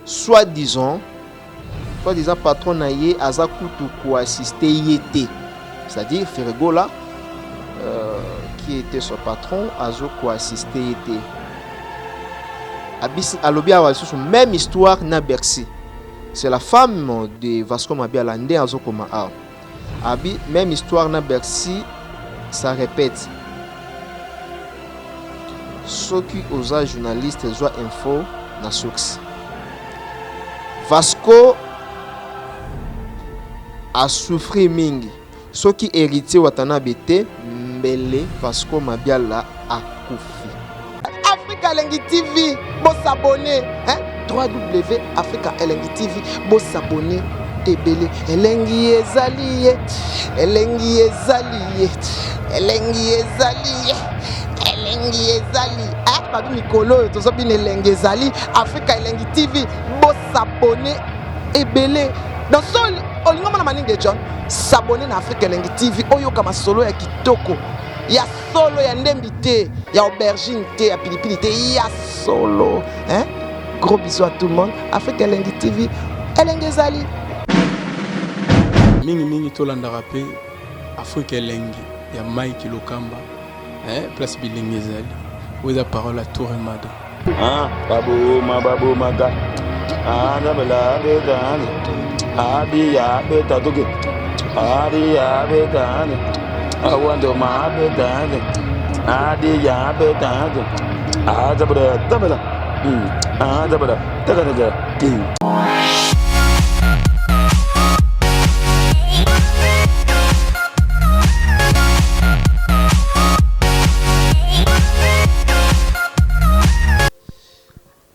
soi-disant patron naye aza kutu ko assister yete, c'est-à-dire Ferregola qui était son patron azo ko assister yete. Abis alobi awa sur même histoire na Bercy. C'est la femme de Vasco Mabiala nde azo koma a. Abi même histoire na Bercy, ça répète. Ceux qui osent journalistes zoa info na source. Vasco a souffert mingi. Ceux qui héritier Watanabe te mbele Vasco Mabiala a koufi. Africa Elengi TV, bon s'abonner, hein? www.africa Elengi TV, bon s'abonner. Ebele Elengi ezali, Elengi ezali, Elengi ezali, Elengi ezali. Ah, babi mikolo tozo bin Elengi ezali. Africa Elengi TV, bon s'abonner. Ebele dans sol olingo na maninge John s'abonner na Africa Elengi TV oyo kama solo ya kitoko ya solo ya ndembité ya aubergine té ya pilipili té ya solo, hein? Gros bisous à tout le monde. Africa Elengi TV, Elengi ezali. Mingi tolanda rapé Africa Elengi ya Mike Lokamba, hein? Place bilingue ezali. Où est la parole à Touremada? Ah, babu maga. Ah, dabela bedane. Adi ya betatuke. Adi ya betane. Awando ma bedane. Adi ya betane. Ah, dabela. Ah, dabela. Daga.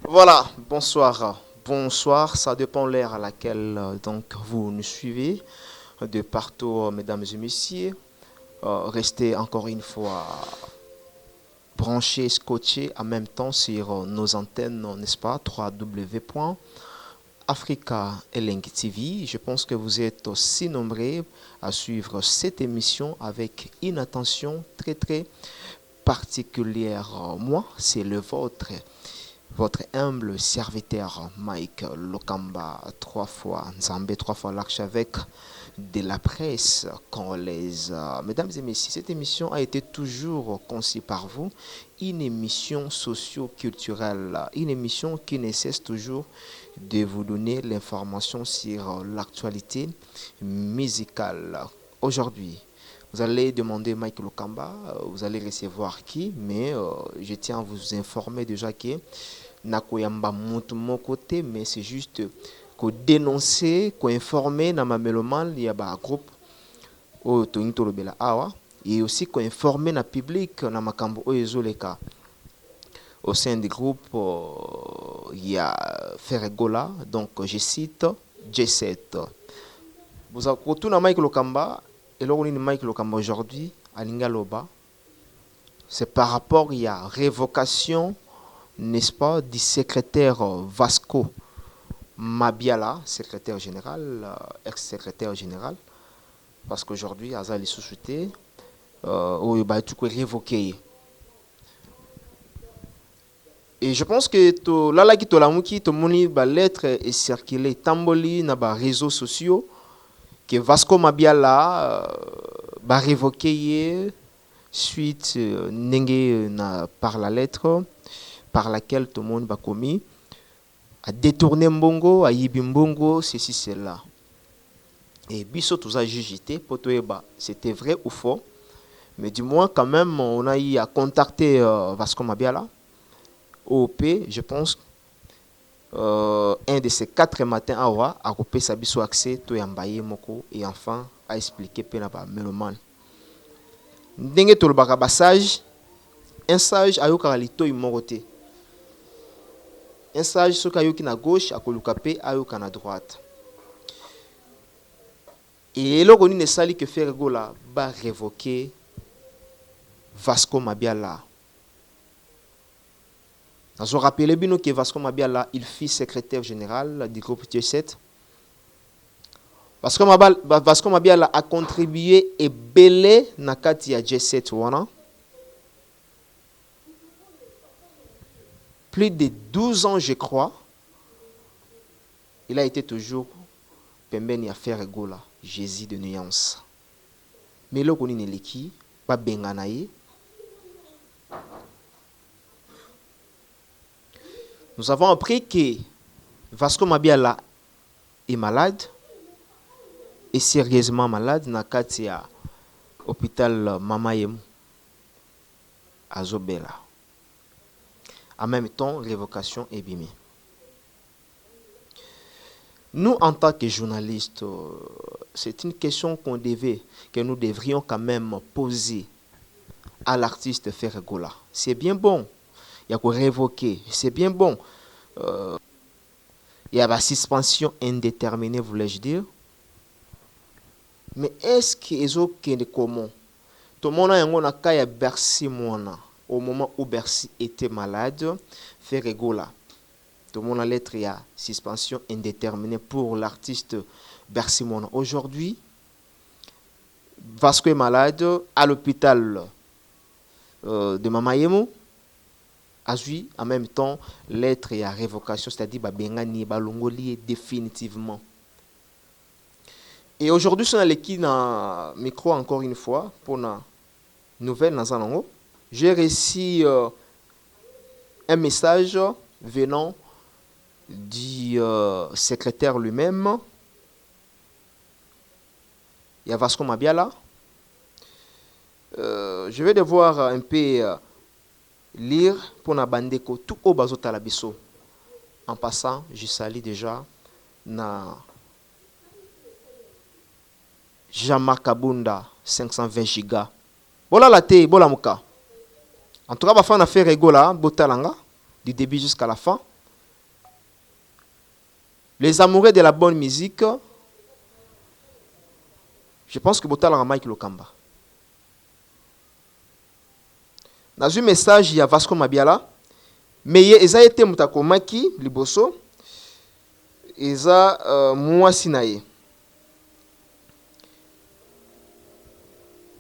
Voilà, bonsoir, ça dépend l'heure à laquelle donc vous nous suivez de partout, mesdames et messieurs. Restez encore une fois branchés, scotchés en même temps sur nos antennes, n'est-ce pas, www.africa Elengi TV. Je pense que vous êtes aussi nombreux à suivre cette émission avec une attention très particulière. Moi, c'est le vôtre. Votre humble serviteur Mike Lokamba, 3 fois Nzambé, 3 fois l'archevêque de la presse congolaise. Mesdames et messieurs, cette émission a été toujours conçue par vous, une émission socio-culturelle, une émission qui ne cesse toujours de vous donner l'information sur l'actualité musicale. Aujourd'hui, vous allez demander Mike Lokamba, vous allez recevoir qui, mais je tiens à vous informer déjà que nakoyamba mutu mon côté, mais c'est juste qu'on dénoncer, qu'on informer na ma mélomane, il y a un groupe au Tonitolobela Awa, et aussi qu'on informer na public na makambo ezoleka. Au sein du groupe, il y a Ferregola, donc je cite J7. Vous avez retourné à Mike Lokamba, et là on est Mike Lokamba aujourd'hui à Lingaloba. C'est par rapport, il y a révocation, n'est-ce pas, du secrétaire Vasco Mabiala, secrétaire général, ex-secrétaire général, parce qu'aujourd'hui, Aza les sociétés, tout est révoqué. Et je pense que là qui tolamuki, tout le lettre est circulée, tamboli na ba réseaux sociaux, que Vasco Mabiala va révoquer suite par la lettre par laquelle tout le monde va commis à détourner Mbongo, à yibi Mbongo, ceci, cela. Et biso tous a jugé, c'était vrai ou faux. Mais du moins, quand même, on a eu à contacter Vasco Mabiala, OP, je pense, un de ces 4 matins à Oua, à couper sa biso accès, to yambaye moko, et enfin, à expliquer Penaba Meloman. Ndenge tolobaka basage, un sage a yokaralito imoroté. Un sage ce qui na gauche a kolukapé a na droite. Et là on ne sali que faire gola ba révoquer Vasco Mabiala. Je rappelle bien que Vasco Mabiala il fut secrétaire général du groupe J7. Vasco Mabiala a contribué et belé na kati ya J7 wana. Plus de 12 ans, je crois. il a été toujours pembeni ya Ferregola, Jésus de nuance. Mais le koni neleki, pas bengana ye. Nous avons appris que Vasco Mabiala est malade, est sérieusement malade na kati ya hôpital Mama Yemu à Zobela. En même temps, révocation est bimée. Nous, en tant que journalistes, c'est une question que nous devrions quand même poser à l'artiste Ferregola. C'est bien bon, il y a quoi révoquer, c'est bien bon. Il y a la suspension indéterminée, voulais-je dire. Mais est-ce qu'ils ont comment? Tout le monde a un Bercy au moment où Bercy était malade, Ferregola. Tout le monde a lettre, il y a suspension indéterminée pour l'artiste Bercy Mona. Aujourd'hui, Vasco est malade à l'hôpital de Mama Yemu. Azui, en même temps, lettre et à révocation, c'est-à-dire Bengani Balongoli définitivement. Et aujourd'hui, je suis dans le micro encore une fois pour une nouvelle dans Zanango. J'ai reçu un message venant du secrétaire lui-même. Il y a Vasco Mabiala. Je vais devoir un peu lire pour na bandeko tout au bazo talabiso. En passant, je salue déjà na Jean-Marc Abunda 520 gigas. Bola la te, bola muka. En tout cas, on a fait Ferregola, botalanga du début jusqu'à la fin. Les amoureux de la bonne musique, je pense que botalanga Mike Lokamba. Dans un message, il y a Vasco Mabiala, mais il a été mutakomaki, liboso, il a moi sinaye.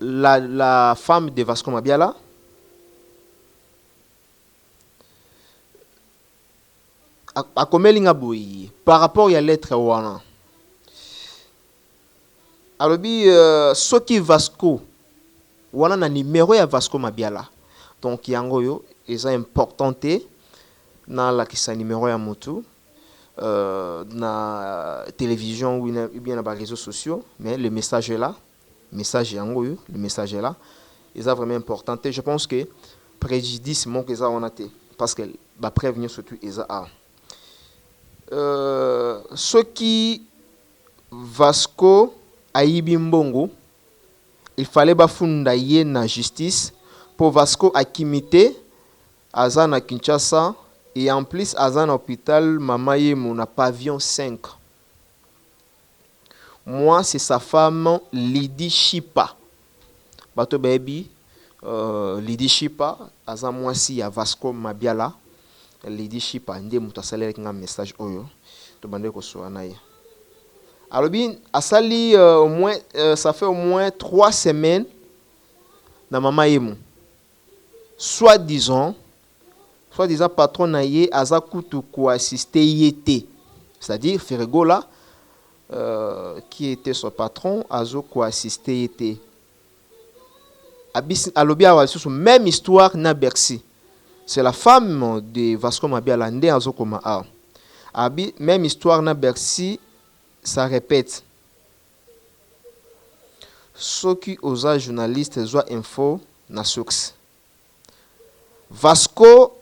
La femme de Vasco Mabiala, a komelinga boyi par rapport à la lettre wana. Alobi soki Vasco wana na numéro ya Vasco Mabiala. Donc yango yo eza importante na la kisa numéro ya motu na télévision ou bien na réseaux sociaux, mais le message est là. Message yango yo, le message est là. Ils sont vraiment important. Je pense que préjudice mon que ça on a été parce que ba prévenir surtout ils a ce qui Vasco Ayibi Mbongo, il fallait bafunda ye na justice pour Vasco Akimite Azana Kinshasa et en plus Azana hôpital Mama Yemu na pavillon 5. Moi c'est sa femme Lydie Chipa. Bato baby Lydie Chipa Azana moi si ya Vasco Mabiala. Lydie Chipa ndé muta salé un message oyo to bande ko so anaye. Alors bien asali au moins ça fait au moins 3 semaines na Mama Yemu. Soi-disant patron na ye aza kutu ko assister yete. C'est-à-dire Ferregola qui était son patron azo ko assister yete. Abis alobi awa sur même histoire na Bercy. C'est la femme de Vasco Mabiala ndé azo koma a. Abi même histoire na Bercy, ça répète. Ceux qui osent journalistes zoa info na source. Vasco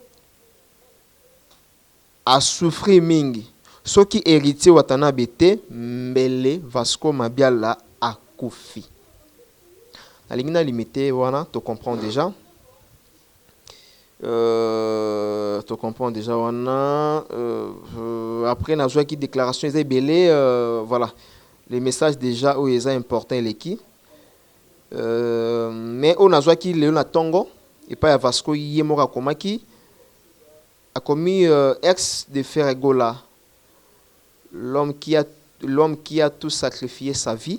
a souffri mingi. Ceux qui héritier watanabe te mbele Vasco Mabiala a kufi. La limite limitée wana tu comprends déjà. Tu comprends déjà wana après na joie qui déclaration est belé voilà les messages déjà où ils ont important les qui mais on a joie qui le na tongo et pas Vasco Yemora Komaki a commis ex de Ferregola, l'homme qui a tout sacrifié sa vie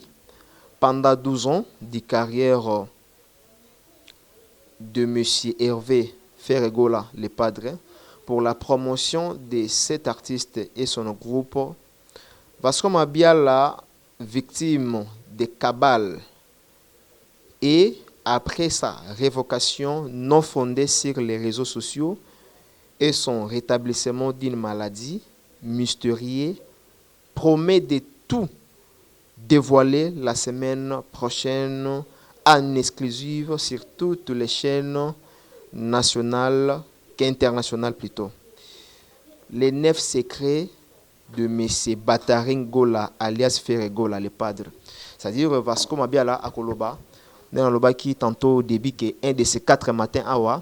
pendant 12 ans de carrière de monsieur Hervé Ferregola, le padre, pour la promotion de cet artiste et son groupe Vasco Mabiala, victime de cabale, et après sa révocation non fondée sur les réseaux sociaux et son rétablissement d'une maladie mystérieuse, promet de tout dévoiler la semaine prochaine en exclusive sur toutes les chaînes nationales qu'internationales plutôt. Les 9 secrets de M. Bataring Gola, alias Ferre Gola, le padre. C'est-à-dire Vasco Mabiala à Koloba, dans le qui tantôt au début que un de ces 4 matins à Wa,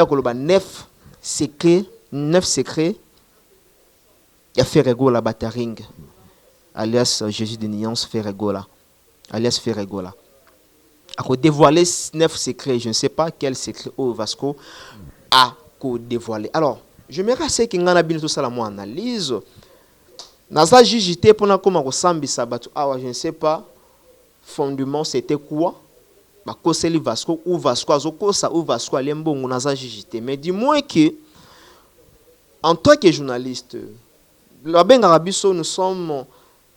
Koloba 9 secrets, il y a Ferre Gola Bataring, alias Jésus de Nyans Ferre Gola, alias Ferre Gola. A dévoiler 9 secrets, je ne sais pas quel secret au Vasco a dévoilé. Alors, je me rappelle que ngana bin tout ça la moi analyse. Naza jijité pour na koma ko sambisa batu awa, je ne sais pas fondement c'était quoi. Ba koseli Vasco ou Vasco azoko ça ou Vasco alembongo naza jijité. Mais dis-moi que en tant que journaliste, la benga biso nous sommes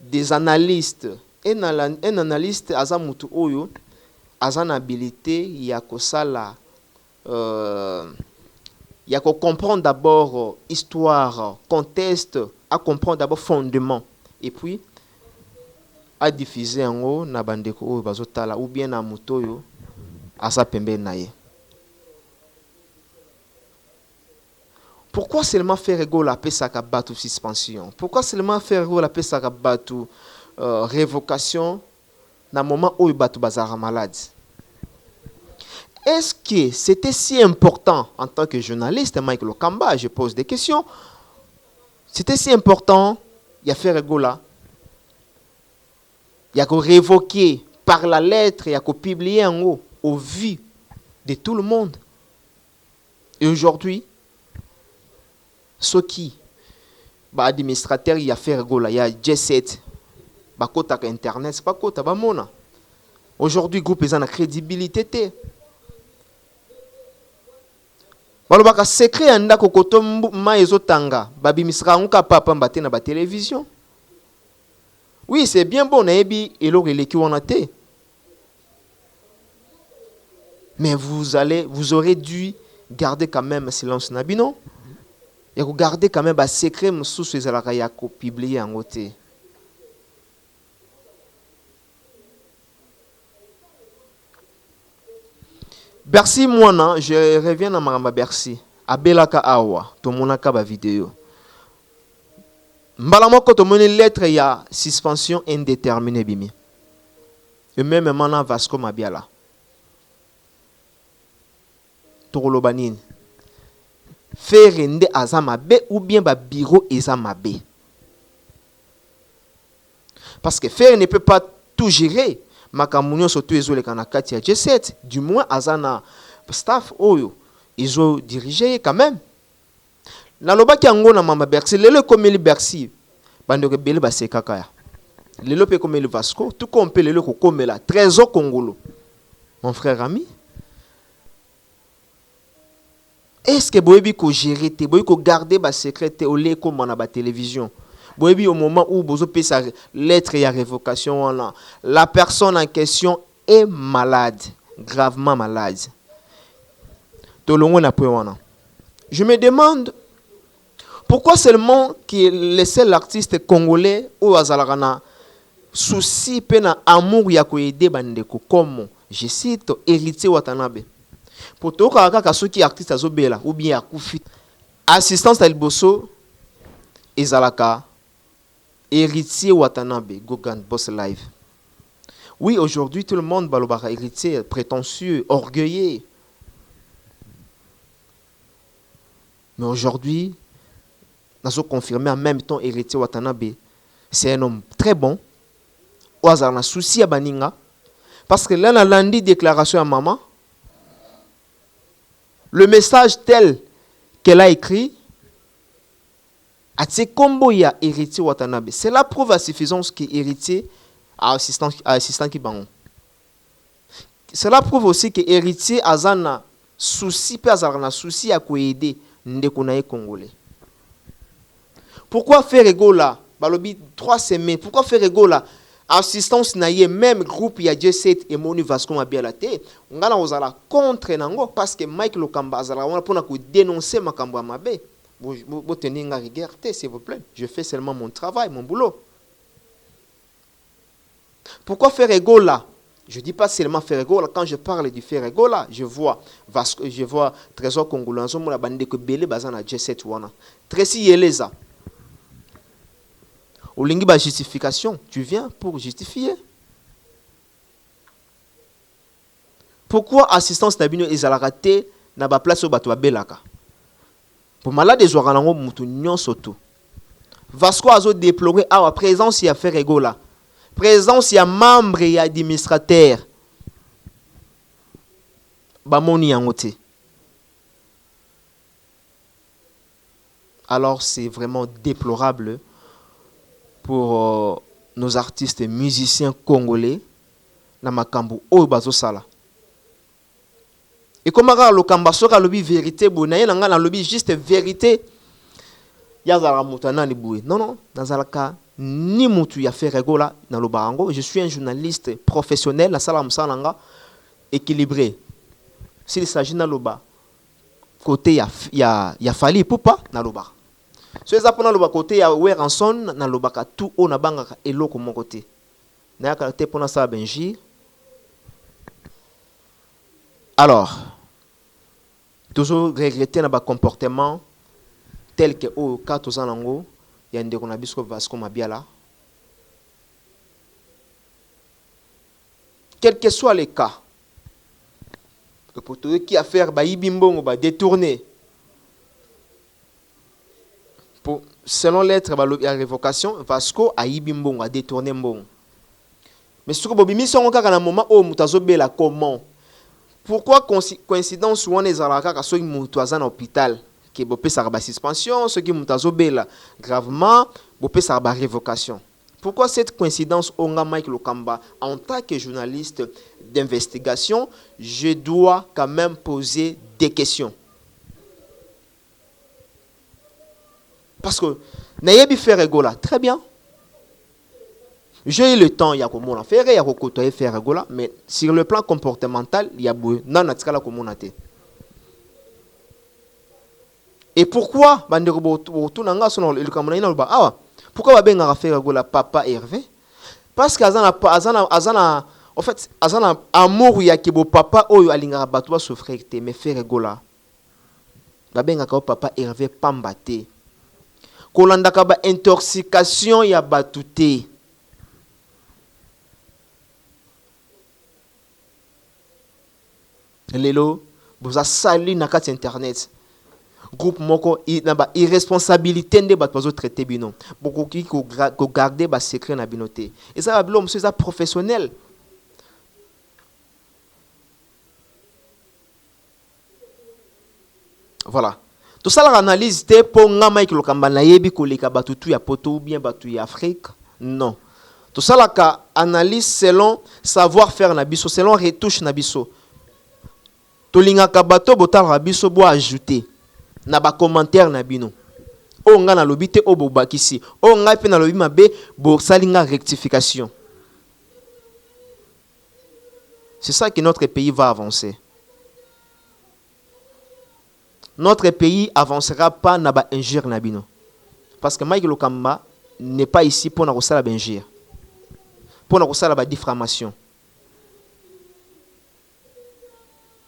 des analystes. Un analyste azamutu oyo azan habilité ya kosala il y a qu'à comprendre d'abord histoire, contexte, à comprendre d'abord fondement. Et puis, à diffuser en haut, na bandeko bazotala, ou bien na mutoyo, à sa pembe naye. Pourquoi seulement faire ego la paix sa kabatu suspension? Pourquoi seulement faire ego la paix sa kabatu révocation na moment où batu bazara malade? Est-ce que c'était si important en tant que journaliste, Mike Lokamba, je pose des questions, c'était si important, il y a fait Regola, il y a qu'à révoquer par la lettre, il y a qu'à publier en haut, au vu de tout le monde. Et aujourd'hui, ceux qui, administrateur, il y a fait Regola, il y a G7, côté Internet, c'est pas côté Bamona. Aujourd'hui, groupe est en crédibilité. Balobaka secret anda kokoto ma ezotanga babimisra onka papa mbate na ba télévision. Oui, c'est bien bon na ebi eloko eleki wana te. Mais vous aurez dû garder quand même silence na bino. Et garder quand même ba secret msusu ezalaka ya ko publier en côté. Bercy Mwana, je reviens à Maramba Bercy. Abelaka Awa, tomonaka ba vidéo. Mbalamoko tomone lettre ya suspension indéterminée bimi. Et même maintenant Vasco Mabiala. Torolobanine. Faire rende azamabe ou bien ba bureau ezamabe. Parce que faire ne peut pas tout gérer. Makamunyo surtout ezole kanakati ya G7, du moins azana staff oyo ils ont dirigé quand même. Na lobaki yango na mama Bercy, lelo komeli Bercy bando ke bele baseka kaya. Lelo pe komeli Vasco, tout comme pe lelo ko komela trésor congolo. Mon frère ami, est-ce que boyebi ko gérer te, boyebi ko garder ba secret te olé comme na ba télévision? Au moment où vous avez sa lettre et révocation, la personne en question est malade, gravement malade. Je me demande pourquoi seulement le seul artiste congolais ou azalagana souci pena amour ya ko aider bandeko comme je cite héritier Watanabe. Pour tout cas ceux qui artiste azobela ou bien akufi assistance à liboso ezalaka héritier Watanabe, Gogan Boss Live. Oui, aujourd'hui, tout le monde balobara héritier, prétentieux, orgueilleux. Mais aujourd'hui, nous avons confirmé en même temps héritier Watanabe. C'est un homme très bon. Au hasard, on a souci à Baninga. Parce que là, on a lundi déclaration à maman. Le message tel qu'elle a écrit, c'est combo ya héritier Watanabe. C'est la preuve à suffisance que héritier a assistant qui bango. C'est la preuve aussi que héritier azana souci pe azana souci à ko aider ndeko na congolais. Pourquoi faire ego là balobi 3 semaines. Pourquoi faire égola? Assistance na ye même groupe ya J7 et Moni Vasco Mabiala te. Ngana ozala contre nango parce que Mike Lokamba azala wana pona ko dénoncer makambo mabe. Bo tenir nga rigueur te, s'il vous plaît. Je fais seulement mon travail, mon boulot. Pourquoi faire égola? Je dis pas seulement faire égola. Quand je parle du faire égola, je vois Trésor Congolais, la bande que belé bazana J7 wana. Tracy Yeleza. Au lingi ba justification, tu viens pour justifier. Pourquoi assistance nabino ezalaka te na ba place au bato belaka? Pour malade des oranango mutu nyonso to. Vasco azo déplorer à présence ya faire égola. Présence ya membre et administrateur. Bamoni yango te. Alors c'est vraiment déplorable pour nos artistes et musiciens congolais na makambo oyo bazosala. Et comme le kamba soka lobi vérité bonaye na nga na lobi juste vérité yazala mutana ni boué. Non, nazalaka ni mutu ya faire égola na lo barango. Je suis un journaliste professionnel na sala msalanga équilibré. S'il s'agit na loba côté ya Fally Ipupa na loba. So eza pona loba côté ya Weranson na lobaka tout o na bangaka eloko mon côté. Na ya te pona sa benji. Alors, toujours regretter na ba comportement tel que au 4 ans nango ya ndeko na biso Vasco Mabiala. Quel que soit le cas, pour tout qui a faire ba yibimbongo ba détourner. Selon lettre la révocation, Vasco a yibimbongo a détourné mbongo. Mais ce que bobimi songo kaka na moment o mutazo bela comment? Pourquoi coïncidence ou on est à la kaka so mutu azana hôpital que bopé sa ba suspension, ce qui mutazo bela gravement bopé sa ba révocation. Pourquoi cette coïncidence onga Mike Lokamba en tant que journaliste d'investigation, je dois quand même poser des questions. Parce que nayebi faire égola, très bien. J'ai eu le temps, il y a comment faire, il y a côtoyer faire égola, mais sur le plan comportemental, il y a boué. Non, natikala comment on a été. Et pourquoi pourquoi babenga faire égola papa Hervé? Parce qu'azana en fait azana amour ya kibo papa oyo alinga batwa souffrir te mais faire égola. Babenga ka papa Hervé pambate. Kolanda ka ba intoxication ya batute. Lelo boza sali na kati internet. Groupe moko na ba irresponsabilité nde bato bazo traiter bino. Boko ki ko garder ba secret na binoté. Et ça ba monsieur ça professionnel. Voilà. Tout ça l'analyse te pour nga Mike Lokamba na yebi ko leka batutu ya poto ou bien batu ya Afrique. Non. Tout ça la ka analyse selon savoir-faire na biso, selon retouche na biso. To linga ka bato botal biso bo ajouter. Na ba commentaire na bino. O nga na lobité o bo bakisi. O nga pe na lobi mabe bo salinga rectification. C'est ça que notre pays va avancer. Notre pays avancera pas na ba injure na bino. Parce que Mike Lokamba n'est pas ici pour na kosala ba injure. Pour na kosala ba diffamation.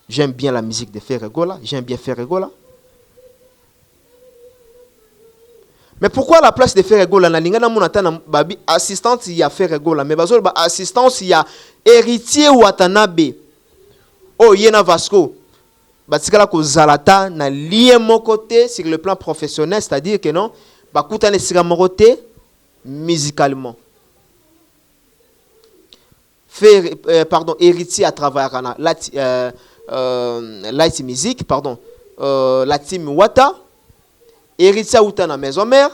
J'aime bien la musique de Faire Égola, j'aime bien Faire Égola. Mais pourquoi à la place de Faire Égola, na linga na monata na babi assistante ya Faire Égola, mais bazol ba assistance ya héritier Watanabe. Oh yena Vasco. Batikala ko zalata na lié mon côté sur le plan professionnel, c'est-à-dire que non, bakuta ne sira mon côté musicalement. Faire héritier à travers la musique, pardon, la team Wata. Héritier outa na maison mère.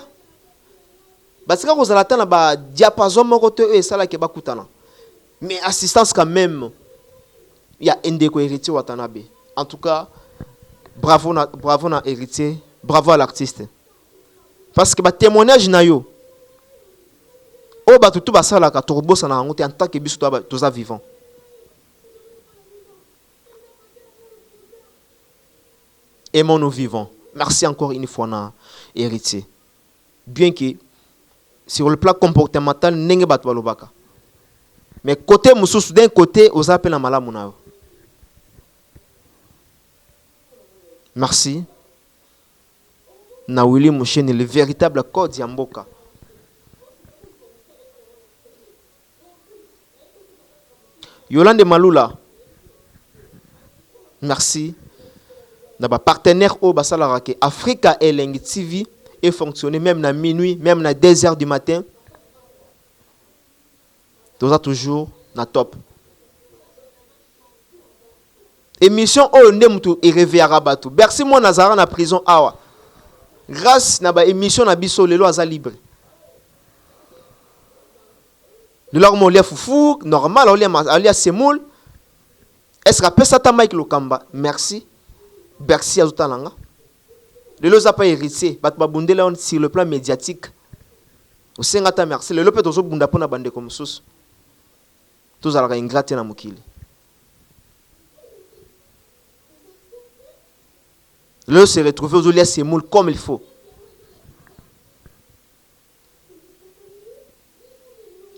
Batika ko zalata na ba diapason mon côté et ça là que bakutana. Mais assistance quand même. Il y a Ndeko héritier Watanabe. En tout cas, bravo na héritier, bravo à l'artiste. Parce que ba témoignage na yo Oh, bah, tout ça, là, turbo, ça n'a en tant que biso, tous ça vivant. Aimons-nous vivants. Merci encore une fois, na héritier. Bien que, sur le plan comportemental, n'est pas balobaka. Mais côté moussous, d'un côté, aux appels à malamouna. Merci. Na Willy Mouchen est le véritable code Yamboka. Yolande Malula. Merci. Na ba partenaire au basalara ke Africa Elengi TV et fonctionner même na minuit, même na 2h du matin. Tout ça toujours na top. Émission au ndemtu et réveil arabatu. Bercy mon Nazara na prison awa. Grâce na ba émission na biso lelo aza libre. Le leur mon foufou normal on semoul. Est-ce que ça ta Mike Lokamba? Merci. Bercy azutalanga. Lelo za pas héritier, bat ba bundela sur le plan médiatique. Au sengata merci. Lelo peut ozo bunda pona bande comme sous. Tous ala ingrate na mukili. Le se retrouver aux olias semoul comme il faut.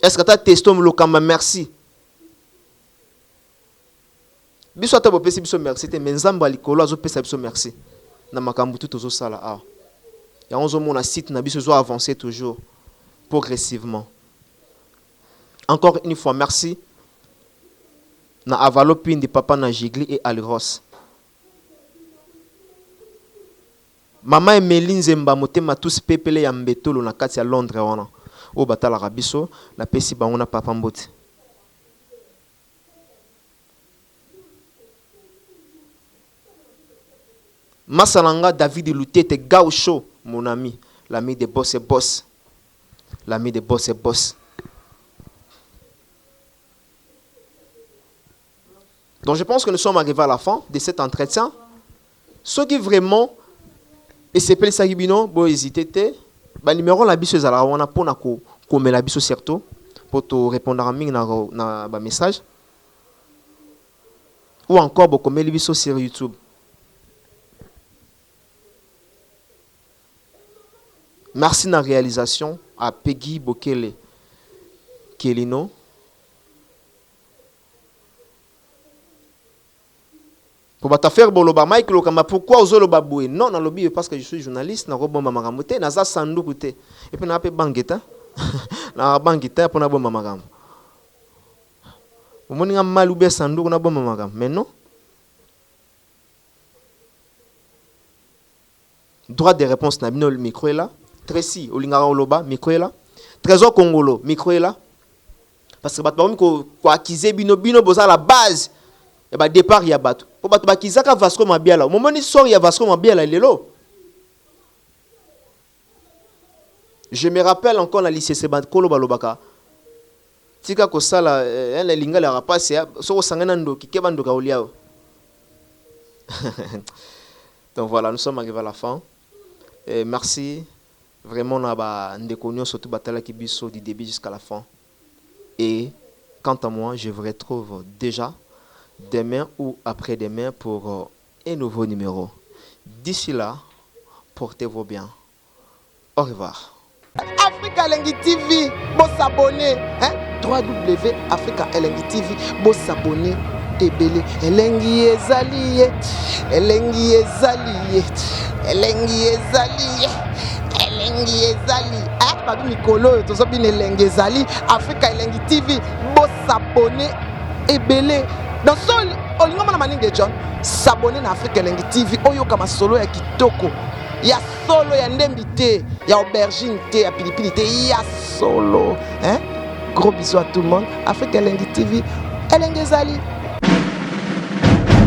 Est-ce que tu as testé le Lokamba? Merci. Biso ata bo pesi biso merci te menzamba likolo azo pesa biso merci. Na makambu tout ozo sala a. Ya onzo mona site na biso zo avancer toujours progressivement. Encore une fois merci. Na avalopine de papa na Gigli et Alros. Mama Emeline Zemba motema tous pepele ya mbetolo na kati ya Londres wana. O batala rabiso na pesi bango na papa mbote. Masalanga David Lutete Gaucho, mon ami, l'ami de boss et boss. L'ami de boss et boss. Donc je pense que nous sommes arrivés à la fin de cet entretien. Ceux qui vraiment et c'est pas ça Gibino, bon hésiter, bah numéro la biso za la wana pona ko comme la biso surtout pour te répondre à ming na ba message ou encore beaucoup comme la biso sur YouTube. Merci na réalisation à Peggy Bokele Kelino. Pour ta faire boloba Mike Lokamba pourquoi ozo loba boué non na lobby parce que je suis journaliste na robomba maramote na za sandu kuté et puis na pe bangeta na bangeta pour na bomba marambo omoni nga malube sandu na bomba marambo mais non droit de réponse na bino le micro est là Tracy olingara oloba micro est là Trésor Congolo micro est là parce que batba ko accuser bino boza la base et bah départ ya bato pour bato bakizaka Vasco Mabiala au moment ni sort ya Vasco Mabiala lelo je me rappelle encore la lycée Sebakolo balobaka tika ko sala la linga la rapace so sangana ndoki keba ndoka oliao. Donc voilà, nous sommes arrivés à la fin et merci vraiment na ba ndekonyo surtout batala kibiso du début jusqu'à la fin et quant à moi je vous retrouve déjà demain ou après-demain pour un nouveau numéro. D'ici là, portez-vous bien. Au revoir. Africa Elengi TV, bon s'abonner. www.africa Elengi TV, bon s'abonner. Ebele Elengi ezali, Elengi ezali, Elengi ezali, Elengi ezali. Babi mikolo, tozo bin Elengi ezali. Africa Elengi TV, bon s'abonner. Ebele. Dans sol, olingo na maninge John, s'abonner na Africa Elengi TV, oyo kama solo ya kitoko. Ya solo ya ndembité, ya aubergine té, ya pilipili té, ya solo. Hein? Gros bisous à tout le monde. Africa Elengi TV, Elengi ezali.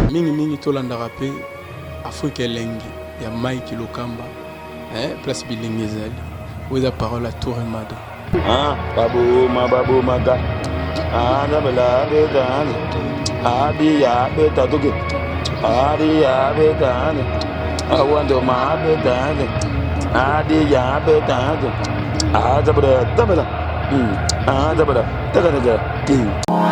Mingi tolanda rappé Africa Elengi ya Mike Lokamba. Hein? Place Bilingi ezali. Oza parole à Touremada. Ah, babo maga. Ah, dabala bedani. Adi ya betaduge. Adi ya bedani. I want to my bedani. Adi ya bedani. Ah, dabala. Ah, dabada. Daga daga.